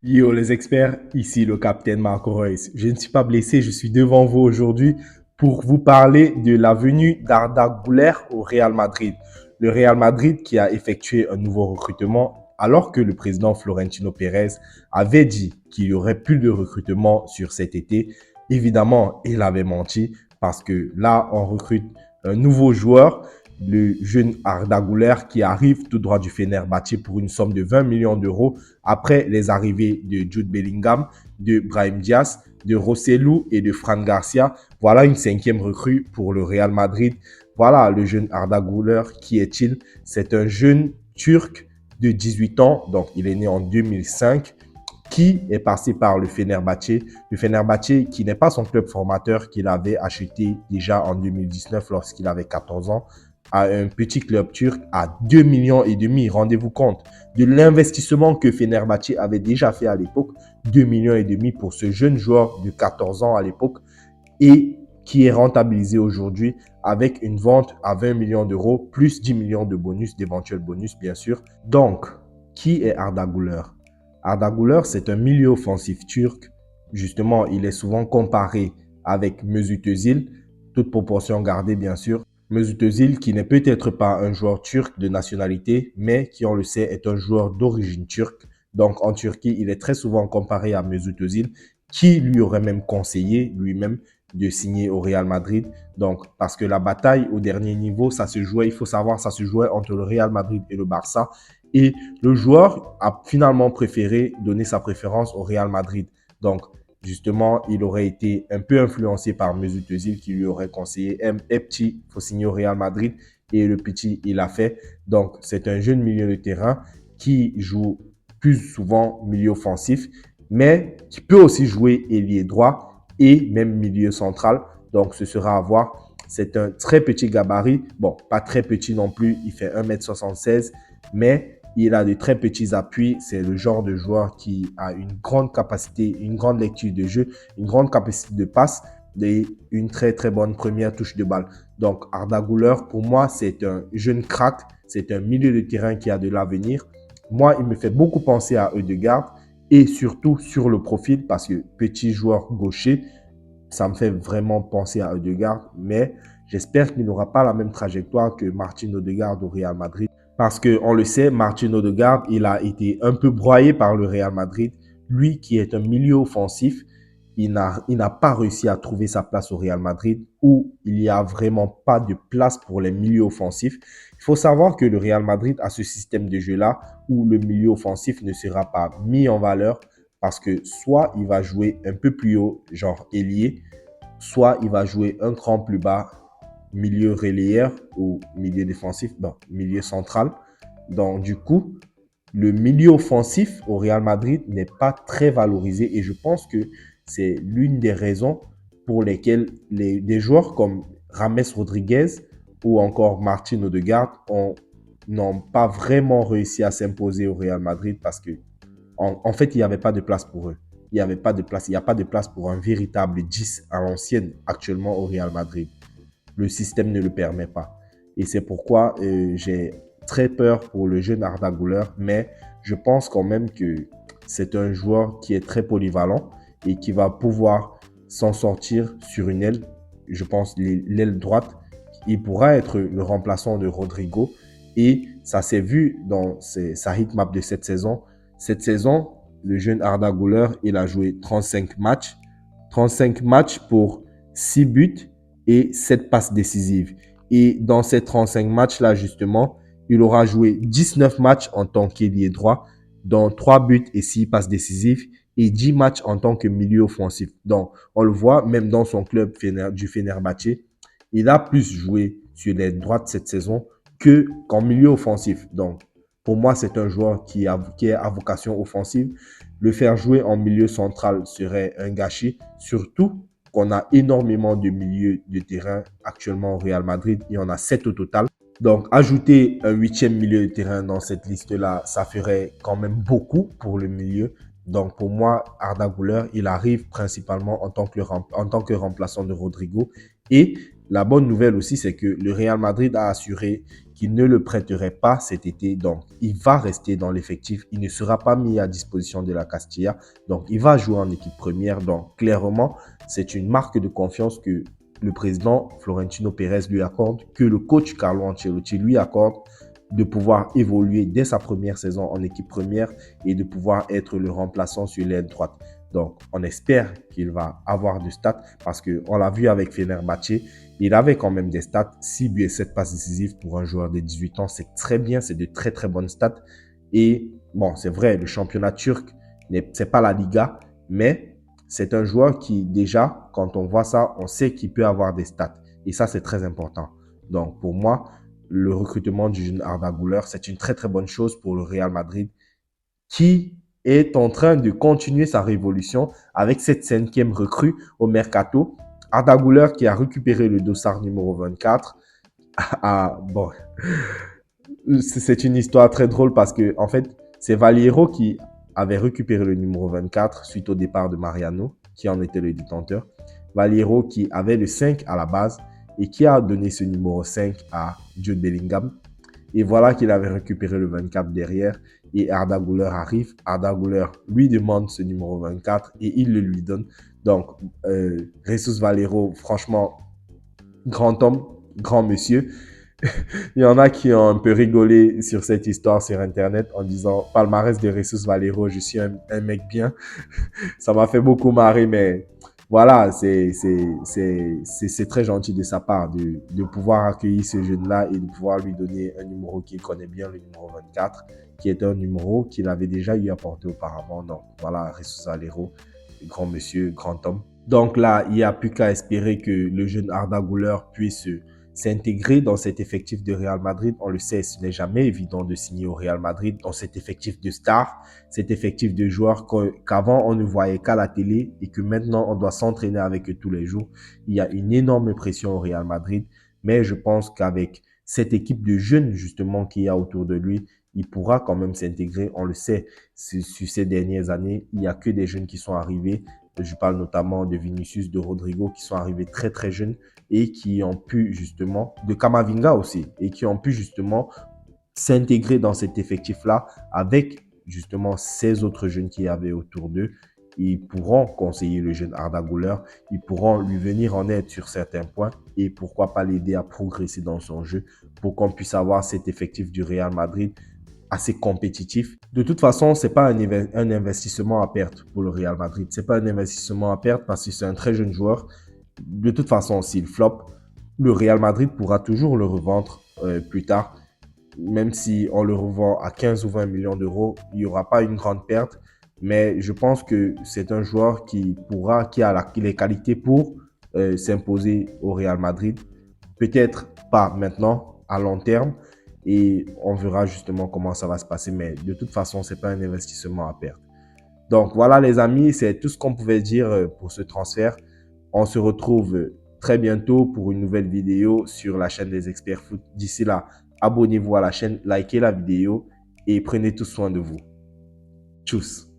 Yo les experts, ici le capitaine Marco Reus. Je ne suis pas blessé, je suis devant vous aujourd'hui pour vous parler de la venue d'Arda Güler au Real Madrid. Le Real Madrid qui a effectué un nouveau recrutement alors que le président Florentino Pérez avait dit qu'il y aurait plus de recrutement sur cet été. Évidemment, il avait menti parce que là, on recrute un nouveau joueur, le jeune Arda Güler qui arrive tout droit du Fenerbahçe pour une somme de 20 millions d'euros après les arrivées de Jude Bellingham, de Brahim Diaz, de Rossellou et de Fran Garcia. Voilà une cinquième recrue pour le Real Madrid. Voilà le jeune Arda Güler. Qui est-il? C'est un jeune turc de 18 ans, donc il est né en 2005, qui est passé par le Fenerbahçe. Le Fenerbahçe qui n'est pas son club formateur qu'il avait acheté déjà en 2019 lorsqu'il avait 14 ans à un petit club turc à 2 millions et demi. Rendez-vous compte de l'investissement que Fenerbahçe avait déjà fait à l'époque, 2 millions et demi pour ce jeune joueur de 14 ans à l'époque et qui est rentabilisé aujourd'hui avec une vente à 20 millions d'euros plus 10 millions de bonus, d'éventuels bonus bien sûr. Donc, qui est Arda Güler? Arda Güler, c'est un milieu offensif turc. Justement, il est souvent comparé avec Mesut Özil, toute proportion gardée bien sûr. Mesut Özil qui n'est peut-être pas un joueur turc de nationalité, mais qui on le sait est un joueur d'origine turque. Donc en Turquie, il est très souvent comparé à Mesut Özil, qui lui aurait même conseillé lui-même de signer au Real Madrid. Donc, parce que la bataille au dernier niveau, ça se jouait, il faut savoir, ça se jouait entre le Real Madrid et le Barça. Et le joueur a finalement préféré donner sa préférence au Real Madrid. Donc, justement, il aurait été un peu influencé par Mesut Özil qui lui aurait conseillé petit, il faut signer au Real Madrid. Et le petit, il a fait. Donc, c'est un jeune milieu de terrain qui joue plus souvent milieu offensif, mais qui peut aussi jouer ailier droit et même milieu central. Donc, ce sera à voir. C'est un très petit gabarit. Bon, pas très petit non plus. Il fait 1,76 m, mais il a de très petits appuis. C'est le genre de joueur qui a une grande capacité, une grande lecture de jeu, une grande capacité de passe et une très très bonne première touche de balle. Donc Arda Güler, pour moi, c'est un jeune crack, c'est un milieu de terrain qui a de l'avenir. Moi, il me fait beaucoup penser à Ødegaard et surtout sur le profil parce que petit joueur gaucher, ça me fait vraiment penser à Ødegaard, mais j'espère qu'il n'aura pas la même trajectoire que Martin Ødegaard au Real Madrid. Parce qu'on le sait, Martin Ødegaard, il a été un peu broyé par le Real Madrid. Lui qui est un milieu offensif, il n'a pas réussi à trouver sa place au Real Madrid où il n'y a vraiment pas de place pour les milieux offensifs. Il faut savoir que le Real Madrid a ce système de jeu-là où le milieu offensif ne sera pas mis en valeur parce que soit il va jouer un peu plus haut, genre ailier, soit il va jouer un cran plus bas, milieu relayeur ou milieu défensif, bon, milieu central. Donc, du coup, le milieu offensif au Real Madrid n'est pas très valorisé et je pense que c'est l'une des raisons pour lesquelles des joueurs comme Rames Rodriguez ou encore Martin Odegaard n'ont pas vraiment réussi à s'imposer au Real Madrid parce que en fait, il n'y avait pas de place pour eux. Il n'y avait pas de place. Il n'y a pas de place pour un véritable 10 à l'ancienne actuellement au Real Madrid. Le système ne le permet pas. Et c'est pourquoi j'ai très peur pour le jeune Arda Güler, mais je pense quand même que c'est un joueur qui est très polyvalent et qui va pouvoir s'en sortir sur une aile. Je pense l'aile droite. Il pourra être le remplaçant de Rodrigo et ça s'est vu dans sa hitmap de cette saison. Cette saison, le jeune Arda Güler, il a joué 35 matchs. 35 matchs pour 6 buts et 7 passes décisives. Et dans ces 35 matchs-là, justement, il aura joué 19 matchs en tant qu'ailier droit, dont 3 buts et 6 passes décisives, et 10 matchs en tant que milieu offensif. Donc, on le voit, même dans son club du Fenerbahçe, il a plus joué sur les droites cette saison qu'en milieu offensif. Donc, pour moi, c'est un joueur qui est à vocation offensive. Le faire jouer en milieu central serait un gâchis, surtout qu'on a énormément de milieux de terrain actuellement au Real Madrid. Il y en a 7 au total. Donc, ajouter un huitième milieu de terrain dans cette liste-là, ça ferait quand même beaucoup pour le milieu. Donc, pour moi, Arda Güler, il arrive principalement en tant que remplaçant de Rodrigo et la bonne nouvelle aussi, c'est que le Real Madrid a assuré qu'il ne le prêterait pas cet été. Donc, il va rester dans l'effectif. Il ne sera pas mis à disposition de la Castilla. Donc, il va jouer en équipe première. Donc, clairement, c'est une marque de confiance que le président Florentino Pérez lui accorde, que le coach Carlo Ancelotti lui accorde, de pouvoir évoluer dès sa première saison en équipe première et de pouvoir être le remplaçant sur l'aile droite. Donc, on espère qu'il va avoir du stats parce qu'on l'a vu avec Fenerbahçe, il avait quand même des stats, 6 buts et 7 passes décisives pour un joueur de 18 ans, c'est très bien, c'est de très très bonnes stats. Et bon, c'est vrai, le championnat turc, c'est pas la Liga, mais c'est un joueur qui déjà, quand on voit ça, on sait qu'il peut avoir des stats. Et ça, c'est très important. Donc, pour moi, le recrutement du jeune Arda Güler, c'est une très très bonne chose pour le Real Madrid qui est en train de continuer sa révolution avec cette 5e recrue au Mercato. Arda Güler qui a récupéré le dossard numéro 24. Bon, c'est une histoire très drôle parce que en fait, c'est Valiero qui avait récupéré le numéro 24 suite au départ de Mariano, qui en était le détenteur. Valiero qui avait le 5 à la base et qui a donné ce numéro 5 à Jude Bellingham. Et voilà qu'il avait récupéré le 24 derrière. Et Arda Güler arrive. Arda Güler lui demande ce numéro 24 et il le lui donne. Donc, Jesus Valero, franchement, grand homme, grand monsieur. Il y en a qui ont un peu rigolé sur cette histoire sur Internet en disant palmarès de Jesus Valero, je suis un mec bien. Ça m'a fait beaucoup marrer, mais voilà, c'est très gentil de sa part de pouvoir accueillir ce jeune-là et de pouvoir lui donner un numéro qu'il connaît bien, le numéro 24, qui est un numéro qu'il avait déjà eu à porter auparavant. Donc voilà, Jesus Valero, grand monsieur, grand homme. Donc là, il n'y a plus qu'à espérer que le jeune Arda Güler puisse s'intégrer dans cet effectif de Real Madrid. On le sait, ce n'est jamais évident de signer au Real Madrid dans cet effectif de stars, cet effectif de joueurs qu'avant on ne voyait qu'à la télé et que maintenant on doit s'entraîner avec eux tous les jours. Il y a une énorme pression au Real Madrid, mais je pense qu'avec cette équipe de jeunes justement qu'il y a autour de lui, il pourra quand même s'intégrer. On le sait, sur ces dernières années, il n'y a que des jeunes qui sont arrivés. Je parle notamment de Vinicius, de Rodrigo, qui sont arrivés très très jeunes et qui ont pu justement, de Camavinga aussi, et qui ont pu justement s'intégrer dans cet effectif-là avec justement ces autres jeunes qui avaient autour d'eux. Ils pourront conseiller le jeune Arda Güler, ils pourront lui venir en aide sur certains points et pourquoi pas l'aider à progresser dans son jeu pour qu'on puisse avoir cet effectif du Real Madrid assez compétitif. De toute façon, ce n'est pas un investissement à perte pour le Real Madrid. Ce n'est pas un investissement à perte parce que c'est un très jeune joueur. De toute façon, s'il flop, le Real Madrid pourra toujours le revendre plus tard. Même si on le revend à 15 ou 20 millions d'euros, il n'y aura pas une grande perte. Mais je pense que c'est un joueur qui a les qualités pour s'imposer au Real Madrid. Peut-être pas maintenant, à long terme. Et on verra justement comment ça va se passer. Mais de toute façon, ce n'est pas un investissement à perdre. Donc voilà les amis, c'est tout ce qu'on pouvait dire pour ce transfert. On se retrouve très bientôt pour une nouvelle vidéo sur la chaîne des experts foot. D'ici là, abonnez-vous à la chaîne, likez la vidéo et prenez tout soin de vous. Tchuss.